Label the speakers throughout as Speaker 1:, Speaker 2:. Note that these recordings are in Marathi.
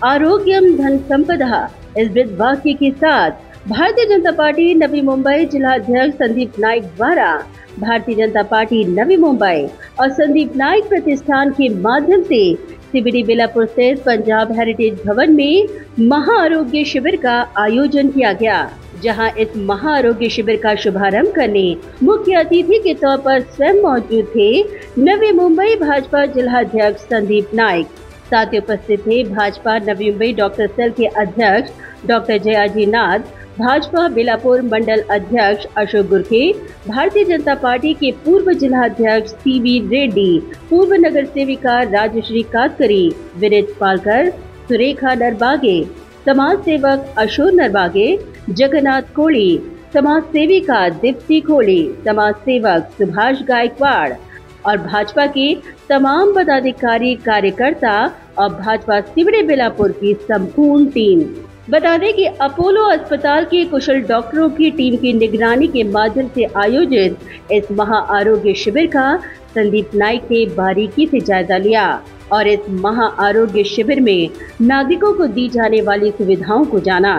Speaker 1: आरोग्यम धन संपदा इस वृद्ध वाक्य के साथ भारतीय जनता पार्टी नवी मुंबई जिला अध्यक्ष संदीप नाइक द्वारा भारतीय जनता पार्टी नवी मुंबई और संदीप नाइक प्रतिष्ठान के माध्यम से सीबीडी बेलापुर स्थित पंजाब हेरिटेज भवन में महाआरोग्य शिविर का आयोजन किया गया, जहां इस महाआरोग्य शिविर का शुभारंभ करने मुख्य अतिथि के तौर पर स्वयं मौजूद थे नवी मुंबई भाजपा जिला अध्यक्ष संदीप नाइक। साथ ही उपस्थित थे भाजपा नवी मुंबई डॉक्टर सेल के अध्यक्ष डॉक्टर जयाजी नाथ, भाजपा बेलापुर मंडल अध्यक्ष अशोक गुरखे, भारतीय जनता पार्टी के पूर्व जिला अध्यक्ष सीवी रेड्डी, पूर्व नगर सेविका राजश्री कातकरी, विनीत पालकर, सुरेखा नरबागे, समाज सेवक अशोक नरबागे, जगन्नाथ कोली, समाज सेविका दीप्ति कोली, समाज सेवक सुभाष गायकवाड़ और भाजपा के तमाम पदाधिकारी कार्यकर्ता और भाजपा सीबीडी बेलापुर की संपूर्ण टीम। बता दें कि अपोलो अस्पताल के कुशल डॉक्टरों की टीम की निगरानी के माध्यम से आयोजित इस महाआरोग्य शिविर का संदीप नाइक ने बारीकी से जायजा लिया और इस महाआरोग्य शिविर में नागरिकों को दी जाने वाली सुविधाओं को जाना।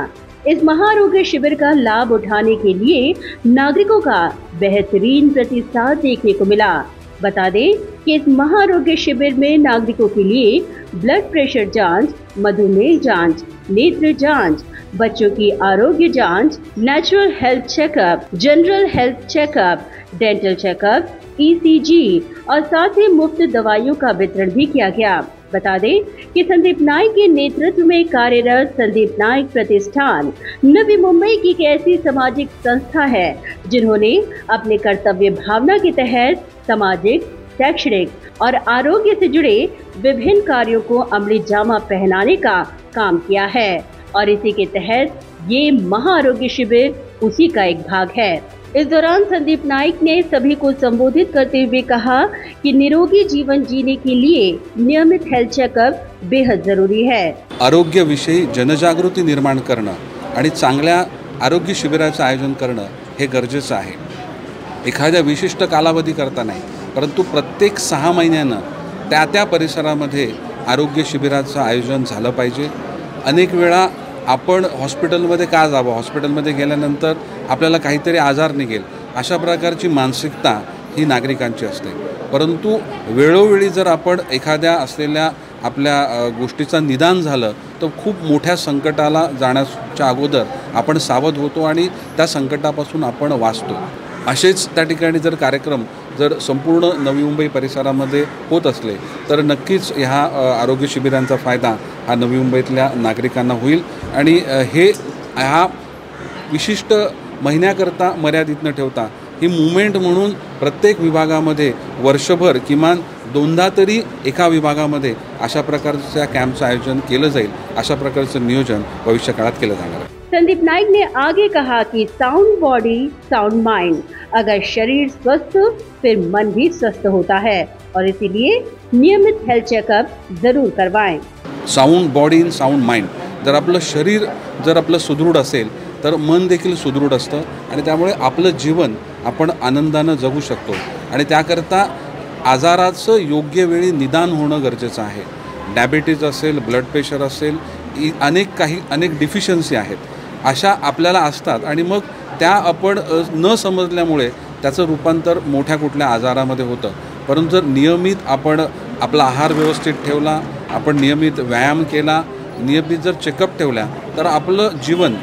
Speaker 1: इस महाआरोग्य शिविर का लाभ उठाने के लिए नागरिकों का बेहतरीन प्रतिसाद देखने को मिला। बता दें कि इस महाआरोग्य शिविर में नागरिकों के लिए ब्लड प्रेशर जांच, मधुमेह जांच, नेत्र जांच, बच्चों की आरोग्य जांच, natural health checkup, general health checkup, dental checkup, ECG और साथ ही मुफ्त दवाइयों का वितरण भी किया गया। बता दें कि संदीप नाइक के नेतृत्व में कार्यरत संदीप नाइक प्रतिष्ठान नवी मुंबई की एक ऐसी सामाजिक संस्था है जिन्होंने अपने कर्तव्य भावना के तहत सामाजिक, शैक्षणिक और आरोग्य से जुड़े विभिन्न कार्यों को अमली जामा पहनाने का काम किया है और इसी के तहत ये महाआरोग्य शिविर उसी का एक भाग है। इस दौरान संदीप नाइक ने सभी को संबोधित करते हुए कहा कि निरोगी जीवन जीने के लिए नियमित हेल्थ चेकअप बेहद जरूरी है।
Speaker 2: आरोग्याविषयी जनजागृती निर्माण करणं आणि चांगल्या आरोग्य शिबिराचं आयोजन करणं हे गरजेचं आहे। एखाद्या विशिष्ट कालावधी करता नाही, परंतु प्रत्येक 6 महिन्यांना त्या परिसरामध्ये आरोग्य शिबिराचं आयोजन झालं पाहिजे। अनेक वेळा आपण हॉस्पिटलमध्ये का जावं, हॉस्पिटलमध्ये गेल्यानंतर आपल्याला काहीतरी आजार निघेल अशा प्रकारची मानसिकता ही नागरिकांची असते, परंतु वेळोवेळी जर आपण एखाद्या असलेल्या आपल्या गोष्टीचा निदान झालं तर खूप मोठ्या संकटाला जाण्याच्या अगोदर आपण सावध होतो आणि त्या संकटापासून आपण वाचतो। असेच त्या ठिकाणी जर कार्यक्रम जर संपूर्ण नवी मुंबई परिसरामध्ये होत असले तर नक्कीच ह्या आरोग्य शिबिरांचा फायदा हा नवी मुंबईतल्या नागरिकांना होईल आणि ह्या विशिष्ट महिन्याकरता मर्यादित न ठेवता ही मूवमेंट म्हणून प्रत्येक विभागामध्ये वर्षभर किमान 2दा तरी एका विभागामध्ये अशा प्रकारच्या कॅम्पचं आयोजन केलं जाईल, अशा प्रकारचं नियोजन भविष्य काळात केलं जाणार आहे।
Speaker 1: संदीप नाइक ने आगे कहा कि साउंड बॉडी साउंड माइंड, अगर शरीर स्वस्थ फिर मन भी स्वस्थ होता है और इसीलिए नियमित हेल्थ चेकअप जरूर करवाएं।
Speaker 2: Sound body in sound mind, जर आपलं शरीर जर आपलं सुदृढ असेल तर मन देखील सुदृढ असतं आणि त्यामुळे आपलं जीवन आपण आनंदानं जगू शकतो आणि त्याकरता आजाराचं योग्य वेळी निदान होणं गरजेचं आहे। डायबिटीज असेल, ब्लड प्रेशर असेल, अनेक डिफिशियन्सी आहेत, अशा आपल्याला असतात आणि मग त्या आपण न समजल्यामुळे त्याचं रूपांतर मोठ्या कुठल्या आजारामध्ये होतं। परंतु जर नियमित आपण आपला आहार व्यवस्थित ठेवला, आपण नियमित व्यायाम केला, नियमित जर चेकअप ठेवला तर आपलं जीवन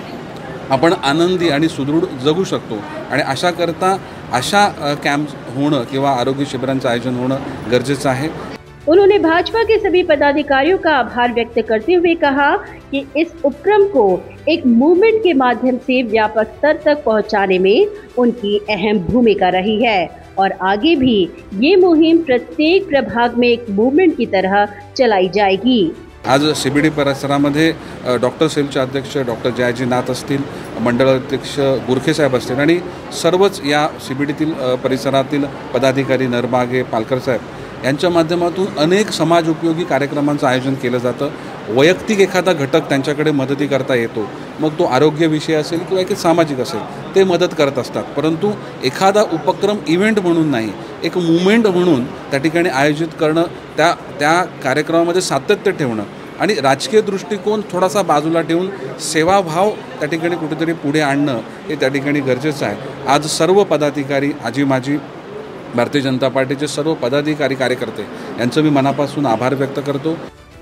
Speaker 2: आपण आनंदी आणि सुदृढ जगू शकतो आणि अशा कॅम्प होणं किंवा आरोग्य शिबिरांचं आयोजन होणं गरजेचं आहे।
Speaker 1: उन्होंने भाजपा के सभी पदाधिकारियों का आभार व्यक्त करते हुए कहा कि इस उपक्रम को एक मूवमेंट के माध्यम से व्यापक स्तर तक पहुंचाने में उनकी अहम भूमिका रही है और आगे भी ये मुहिम प्रत्येक प्रभाग में एक मूवमेंट की तरह चलाई जाएगी।
Speaker 2: आज सीबीडी परिसरामध्ये डॉक्टर सेलचे अध्यक्ष डॉक्टर जयाजी नाथ असतील, मंडळ अध्यक्ष गुरखे साहेब असतील आणि सर्वच या सीबीडीतील परिसरातील पदाधिकारी नरबागे, पालकर साहेब यांच्या माध्यमातून अनेक समाज उपयोगी कार्यक्रमांचं आयोजन केलं जातं। वैयक्तिक एखादा घटक त्यांच्याकडे मदती करता येतो, मग तो आरोग्य विषय असेल किंवा एक सामाजिक असेल, ते मदत करत असतात, परंतु एखादा उपक्रम इव्हेंट म्हणून नाही, एक मूवमेंट म्हणून त्या ठिकाणी आयोजित करणं, त्या कार्यक्रमामध्ये सातत्य ठेवणं आणि राजकीय दृष्टिकोन थोडासा बाजूला ठेवून सेवाभाव त्या ठिकाणी कुठेतरी पुढे आणणं हे त्या ठिकाणी गरजेचं आहे। आज सर्व पदाधिकारी, आजी माजी भारतीय जनता पार्टीचे सर्व पदाधिकारी कार्यकर्ते यांचं मी मनापासून आभार व्यक्त करतो।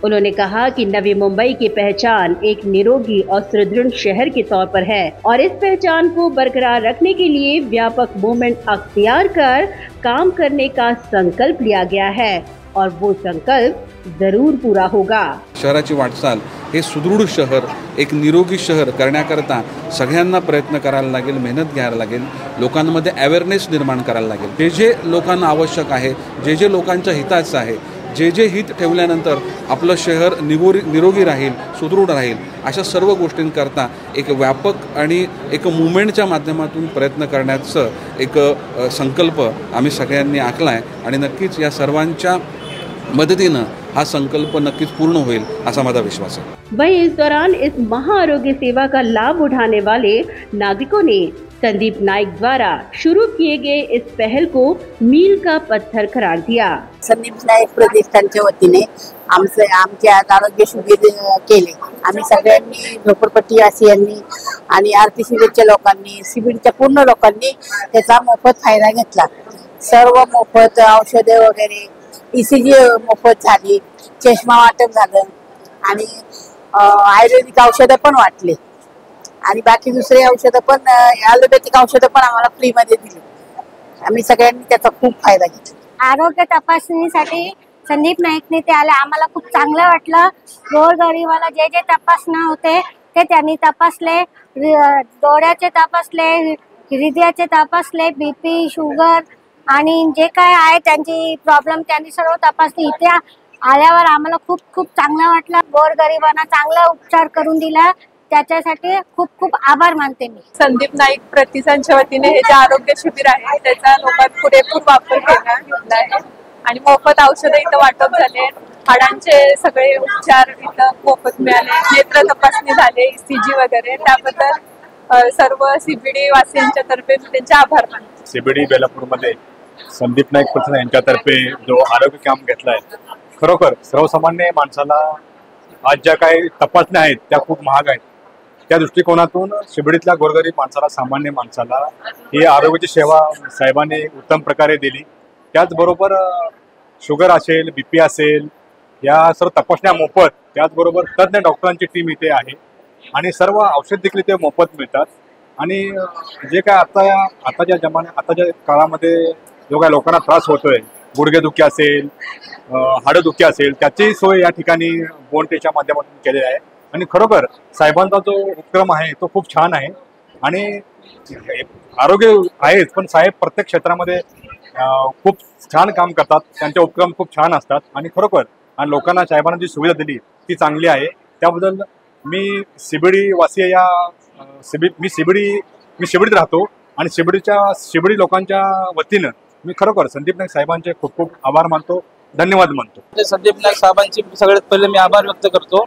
Speaker 1: उन्होंने कहा कि नवी मुंबई की पहचान एक निरोगी और सुदृढ़ शहर के तौर पर है और इस पहचान को बरकरार रखने के लिए व्यापक मूवमेंट अख्तियार कर काम करने का संकल्प लिया गया है और वो संकल्प जरूर पूरा होगा।
Speaker 2: शहराची वाटचाल हे सुदृढ शहर, एक निरोगी शहर करण्याकरता सगळ्यांना प्रयत्न करायला लागेल, मेहनत घ्यायला लागेल, लोकांमध्ये अवेअरनेस निर्माण करायला लागेल। जे जे लोकांना आवश्यक आहे, जे जे लोकांच्या हिताचं आहे, जे जे हित ठेवल्यानंतर आपलं शहर निरोगी राहील, सुदृढ राहील, अशा सर्व गोष्टींकरता एक व्यापक आणि एक मुवमेंटच्या माध्यमातून प्रयत्न करण्याचं एक संकल्प आम्ही सगळ्यांनी आखला आहे आणि नक्कीच या सर्वांच्या मदतीनं हा संकल्प नक्कीच पूर्ण होईल असा माझा विश्वास है।
Speaker 1: वहीं इस दौरान इस महाआरोग्य सेवा का लाभ उठाने वाले नागरिकों ने संदीप नाईक द्वारा शुरू किए गए इस पहल को मील का पत्थर करार दिया।
Speaker 3: संदीप नाईक प्रतिष्ठानच्या वतीने आमचे आरोग्य शिबिर केले। आम्ही सगळ्यांनी झोपडपट्टीवासियांनी आणि आरती शिबिरच्या लोकांनी, शिबिरच्या पूर्ण लोकांनी त्याचा मोफत फायदा घेतला। सर्व मोफत औषधे वगैरे, ECG मोफत झाली, चष्मा वाटप झालं आणि आयुर्वेदिक औषधं पण वाटले आणि बाकी दुसरे औषधं पण, ॲलोपॅथिक औषधं पण आम्हाला फ्री मध्ये दिली। आम्ही सगळ्यांनी त्याचा खूप फायदा घेतला।
Speaker 4: आरोग्य तपासणीसाठी संदीप नाईकने ते आले, आम्हाला खूप चांगलं वाटलं। गोरगरिबाला जे जे तपासणं होते ते त्यांनी तपासले, डोळ्याचे तपासले, हृदयाचे तपासले, BP, शुगर आणि जे काय आहे त्यांची प्रॉब्लेम त्यांनी सर्व तपासली। इथे आल्यावर आम्हाला खूप खूप चांगलं वाटलं। गोरगरिबांना चांगला उपचार करून दिला, त्याच्यासाठी खूप खूप आभार मानते मी।
Speaker 5: संदीप नाईक प्रतिष्ठानच्या वतीने हे जे आरोग्य शिबिर आहे त्याचा लोकांनी पुरेपूर वापर घेतला आहे आणि मोफत औषधं इथं वाटप झाले, हाडांचे सगळे उपचार इथं मोफत मिळाले, नेत्र तपासणी झाले, ECG वगैरे। त्याबद्दल सर्व CBD वासियांच्या तर्फे मी त्यांचे आभार मानते।
Speaker 6: CBD बेलापूरमध्ये संदीप नाईक प्रतिष्ठान यांच्यातर्फे जो आरोग्य कॅम्प घेतलाय, खरोखर सर्वसामान्य माणसाला आज ज्या काही तपासण्या आहेत त्या खूप महाग आहेत, त्या दृष्टिकोनातून शिबिडीतल्या गोरगरीब माणसाला, सामान्य माणसाला ही आरोग्याची सेवा साहेबांनी उत्तम प्रकारे दिली। त्याचबरोबर शुगर असेल, BP असेल, या सर्व तपासण्या मोफत, त्याचबरोबर तज्ज्ञ डॉक्टरांची टीम इथे आहे आणि सर्व औषध देखील इथे मोफत मिळतात। आणि जे काय आताच्या काळामध्ये जो काय लोकांना त्रास होतोय, गुडघेदुखी असेल, हाडदुखी असेल, त्याची सोय या ठिकाणी बोनटेच्या माध्यमातून केलेली आहे आणि खरोखर साहेबांचा जो उपक्रम आहे तो खूप छान आहे आणि आरोग्य आहेच, पण साहेब प्रत्येक क्षेत्रामध्ये खूप छान काम करतात, त्यांचे उपक्रम खूप छान असतात आणि खरोखर आणि लोकांना साहेबांना जी सुविधा दिली ती चांगली आहे। त्याबद्दल मी CBD वासी या मी शिबिडीत राहतो आणि शिबिडी लोकांच्या वतीनं मी खरोखर संदीप नाईक साहेबांचे खूप खूप आभार मानतो, धन्यवाद मानतो।
Speaker 7: संदीप नाईक साहेबांचे सगळ्यात पहिले मी आभार व्यक्त करतो,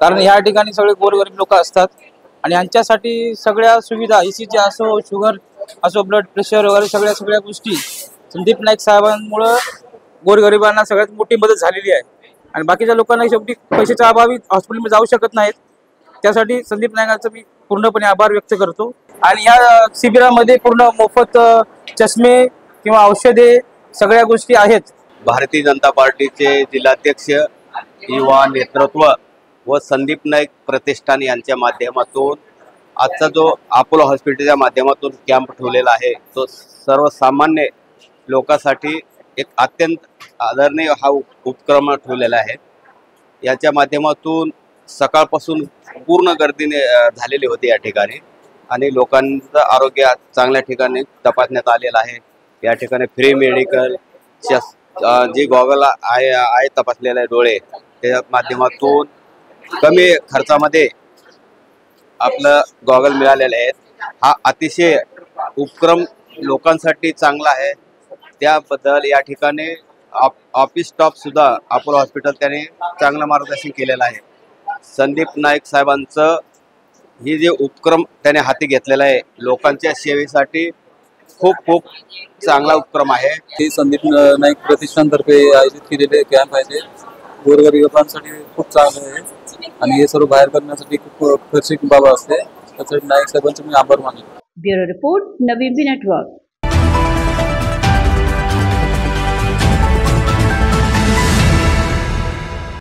Speaker 7: कारण ह्या ठिकाणी सगळे गोरगरीब लोक असतात आणि यांच्यासाठी सगळ्या सुविधा, ECG असो, शुगर असो, ब्लड प्रेशर वगैरे सगळ्या गोष्टी संदीप नाईक साहेबांमुळे गोरगरिबांना सगळ्यात मोठी मदत झालेली आहे आणि बाकीच्या लोकांना शेवटी पैशाच्या अभावी हॉस्पिटलमध्ये जाऊ शकत नाहीत, त्यासाठी संदीप नाईकांचा मी पूर्णपणे आभार व्यक्त करतो। आणि या शिबिरामध्ये पूर्ण मोफत चष्मे किंवा औषधे सगळ्या गोष्टी आहेत।
Speaker 8: भारतीय जनता पार्टीचे जिल्हाध्यक्ष, युवा नेतृत्व व संदीप नाईक प्रतिष्ठान यांच्या माध्यमातून आजचा जो अपोलो हॉस्पिटलच्या माध्यमातून कॅम्प ठेवलेला आहे तो सर्वसामान्य लोकांसाठी एक अत्यंत आदरणीय हा उपक्रम ठेवलेला आहे। याच्या माध्यमातून सकाळपासून पूर्ण गर्दीने झालेली होती या ठिकाणी आणि लोकांचं आरोग्य चांगल्या ठिकाणी तपासण्यात आलेलं आहे। या ठिकाणी फ्री मेडिकल, जी गॉगल आहे तपासलेले डोळे, त्या माध्यमातून कमी खर्चामध्ये आपलं गॉगल मिळालेले आहेत। हा अतिशय उपक्रम लोकांसाठी चांगला आहे, त्याबद्दल या ठिकाणी ऑफिस स्टाफ सुद्धा अपोलो हॉस्पिटल त्याने चांगलं मार्गदर्शन केलेलं आहे। संदीप नाईक साहेबांचं ही जे उपक्रम त्याने हाती घेतलेला आहे लोकांच्या सेवेसाठी खूप खूप चांगला उपक्रम आहे।
Speaker 7: हे संदीप नाईक प्रतिष्ठानतर्फे आयोजित केलेले कॅम्प आहे
Speaker 9: गोरगरिबांसाठी खूप चांगलं आहे आणि हे सर्व बाहेर करण्यासाठी खूप खर्चिक बाब असते. त्यासाठी नाईक साहेबांचे मी आभार मानतो.
Speaker 1: ब्युरो रिपोर्ट, नवी नेटवर्क.